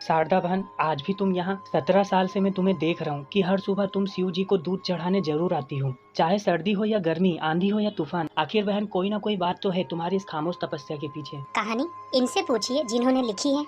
शारदा बहन, आज भी तुम यहाँ? 17 साल से मैं तुम्हें देख रहा हूँ कि हर सुबह तुम शिव जी को दूध चढ़ाने जरूर आती हो, चाहे सर्दी हो या गर्मी, आंधी हो या तूफान। आखिर बहन, कोई ना कोई बात तो है तुम्हारी इस खामोश तपस्या के पीछे। कहानी इनसे पूछिए जिन्होंने लिखी है।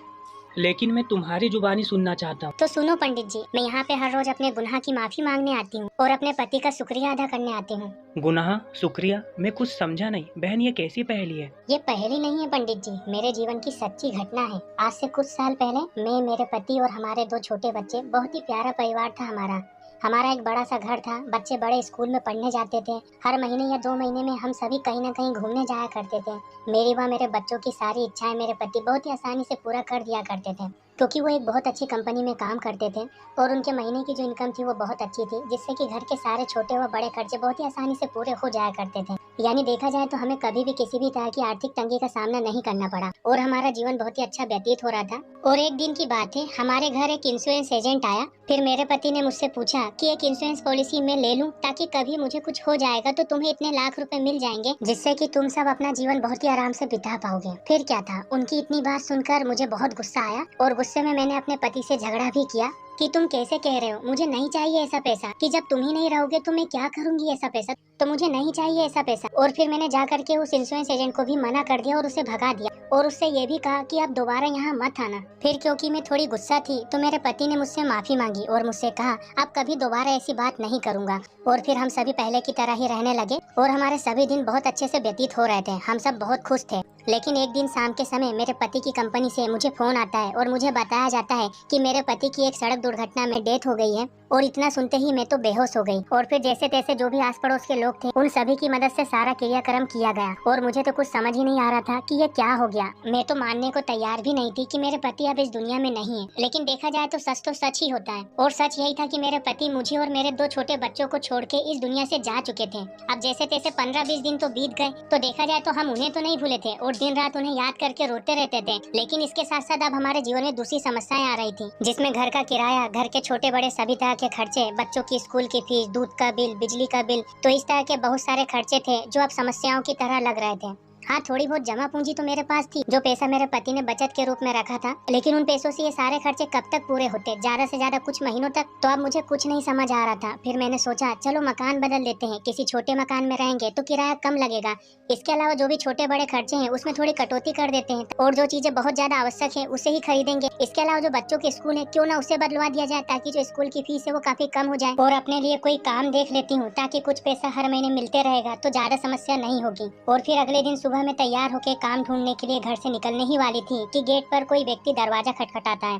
लेकिन मैं तुम्हारी जुबानी सुनना चाहता हूँ। तो सुनो पंडित जी, मैं यहाँ पे हर रोज अपने गुनाह की माफी मांगने आती हूँ और अपने पति का शुक्रिया अदा करने आती हूँ। गुनाह? शुक्रिया? मैं कुछ समझा नहीं बहन, ये कैसी पहेली है? ये पहेली नहीं है पंडित जी, मेरे जीवन की सच्ची घटना है। आज से कुछ साल पहले मैं, मेरे पति और हमारे 2 छोटे बच्चे, बहुत ही प्यारा परिवार था हमारा। हमारा एक बड़ा सा घर था, बच्चे बड़े स्कूल में पढ़ने जाते थे। हर महीने या 2 महीने में हम सभी कहीं ना कहीं घूमने जाया करते थे। मेरी व मेरे बच्चों की सारी इच्छाएं मेरे पति बहुत ही आसानी से पूरा कर दिया करते थे, क्योंकि वो एक बहुत अच्छी कंपनी में काम करते थे और उनके महीने की जो इनकम थी वो बहुत अच्छी थी, जिससे कि घर के सारे छोटे व बड़े खर्चे बहुत ही आसानी से पूरे हो जाया करते थे। यानी देखा जाए तो हमें कभी भी किसी भी तरह की आर्थिक तंगी का सामना नहीं करना पड़ा और हमारा जीवन बहुत ही अच्छा व्यतीत हो रहा था। और एक दिन की बात है, हमारे घर एक इंश्योरेंस एजेंट आया। फिर मेरे पति ने मुझसे पूछा कि एक इंश्योरेंस पॉलिसी मैं ले लूं, ताकि कभी मुझे कुछ हो जाएगा तो तुम्हें इतने लाख रुपए मिल जाएंगे, जिससे कि तुम सब अपना जीवन बहुत ही आराम से बिता पाओगे। फिर क्या था, उनकी इतनी बात सुनकर मुझे बहुत गुस्सा आया और गुस्से में मैंने अपने पति से झगड़ा भी किया कि तुम कैसे कह रहे हो, मुझे नहीं चाहिए ऐसा पैसा, कि जब तुम ही नहीं रहोगे तो मैं क्या करूंगी ऐसा पैसा, तो मुझे नहीं चाहिए ऐसा पैसा। और फिर मैंने जा करके उस इंश्योरेंस एजेंट को भी मना कर दिया और उसे भगा दिया और उससे ये भी कहा कि आप दोबारा यहाँ मत आना। फिर क्योंकि मैं थोड़ी गुस्सा थी तो मेरे पति ने मुझसे माफी मांगी और मुझसे कहा अब कभी दोबारा ऐसी बात नहीं करूंगा। और फिर हम सभी पहले की तरह ही रहने लगे और हमारे सभी दिन बहुत अच्छे से व्यतीत हो रहे थे, हम सब बहुत खुश थे। लेकिन एक दिन शाम के समय मेरे पति की कंपनी से मुझे फोन आता है और मुझे बताया जाता है कि मेरे पति की एक सड़क दुर्घटना में डेथ हो गई है। और इतना सुनते ही मैं तो बेहोश हो गई और फिर जैसे तैसे जो भी आस पड़ोस के लोग थे उन सभी की मदद से सारा क्रियाक्रम किया गया और मुझे तो कुछ समझ ही नहीं आ रहा था कि ये क्या हो गया। मैं तो मानने को तैयार भी नहीं थी कि मेरे पति अब इस दुनिया में नहीं है, लेकिन देखा जाए तो सच ही होता है। और सच यही था कि मेरे पति मुझे और मेरे 2 छोटे बच्चों को छोड़ के इस दुनिया से जा चुके थे। अब जैसे तैसे 15-20 दिन तो बीत गए, तो देखा जाए तो हम उन्हें तो नहीं भूले थे और दिन रात उन्हें याद करके रोते रहते थे। लेकिन इसके साथ साथ अब हमारे जीवन में दूसरी समस्याएं आ रही थी, जिसमें घर का किराया, घर के छोटे बड़े सभी तरह के खर्चे, बच्चों की स्कूल की फीस, दूध का बिल, बिजली का बिल, तो इस तरह के बहुत सारे खर्चे थे जो अब समस्याओं की तरह लग रहे थे। हाँ, थोड़ी बहुत जमा पूंजी तो मेरे पास थी, जो पैसा मेरे पति ने बचत के रूप में रखा था, लेकिन उन पैसों से ये सारे खर्चे कब तक पूरे होते, ज्यादा से ज्यादा कुछ महीनों तक। तो अब मुझे कुछ नहीं समझ आ रहा था। फिर मैंने सोचा चलो मकान बदल लेते हैं, किसी छोटे मकान में रहेंगे तो किराया कम लगेगा। इसके अलावा जो भी छोटे बड़े खर्चे हैं उसमें थोड़ी कटौती कर देते हैं और जो चीजें बहुत ज्यादा आवश्यक है उसे ही खरीदेंगे। इसके अलावा जो बच्चों के स्कूल है क्यों ना उसे बदलवा दिया जाए, ताकि जो स्कूल की फीस है वो काफी कम हो जाए। और अपने लिए कोई काम देख लेती हूँ ताकि कुछ पैसा हर महीने मिलते रहेगा तो ज्यादा समस्या नहीं होगी। और फिर अगले दिन सुबह में तैयार होकर काम ढूंढने के लिए घर से निकलने ही वाली थी कि गेट पर कोई व्यक्ति दरवाजा खटखटाता है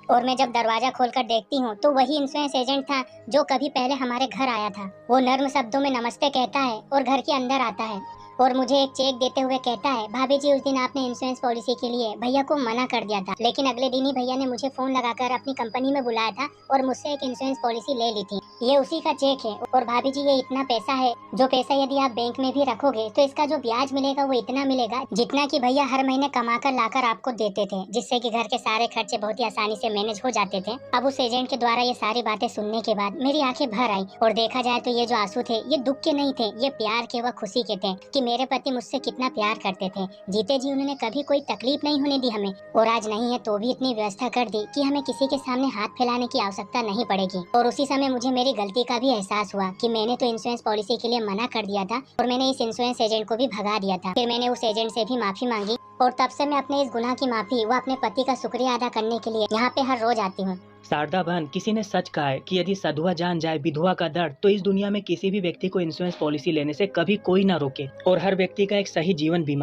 और मैं जब दरवाजा खोलकर देखती हूँ तो वही इंश्योरेंस एजेंट था जो कभी पहले हमारे घर आया था। वो नर्म शब्दों में नमस्ते कहता है और घर के अंदर आता है और मुझे एक चेक देते हुए कहता है भाभी जी, उस दिन आपने इंश्योरेंस पॉलिसी के लिए भैया को मना कर दिया था, लेकिन अगले दिन ही भैया ने मुझे फोन लगाकर अपनी कंपनी में बुलाया था और मुझसे एक इंश्योरेंस पॉलिसी ले ली थी। ये उसी का चेक है और भाभी जी ये इतना पैसा है, जो पैसा यदि आप बैंक में भी रखोगे तो इसका जो ब्याज मिलेगा वो इतना मिलेगा जितना कि भैया हर महीने कमा कर लाकर आपको देते थे, जिससे कि घर के सारे खर्चे बहुत ही आसानी से मैनेज हो जाते थे। अब उस एजेंट के द्वारा ये सारी बातें सुनने के बाद मेरी आंखें भर आई और देखा जाए तो ये जो आंसू थे ये दुख के नहीं थे, ये प्यार के व खुशी के थे कि मेरे पति मुझसे कितना प्यार करते थे। जीते जी उन्होंने कभी कोई तकलीफ नहीं होने दी हमें, और आज नहीं है तो भी इतनी व्यवस्था कर दी कि हमें किसी के सामने हाथ फैलाने की आवश्यकता नहीं पड़ेगी। और उसी समय मुझे मेरी गलती का भी एहसास हुआ कि मैंने तो इंश्योरेंस पॉलिसी के लिए मना कर दिया था और मैंने इस इंश्योरेंस एजेंट को भी भगा दिया था। फिर मैंने उस एजेंट से भी माफी मांगी और तब से मैं अपने इस गुनाह की माफी व अपने पति का शुक्रिया अदा करने के लिए यहाँ पे हर रोज आती हूँ। शारदा बहन, किसी ने सच कहा है कि यदि सधुआ जान जाए विधवा का दर्द, तो इस दुनिया में किसी भी व्यक्ति को इंश्योरेंस पॉलिसी लेने से कभी कोई ना रोके। और हर व्यक्ति का एक सही जीवन बीमा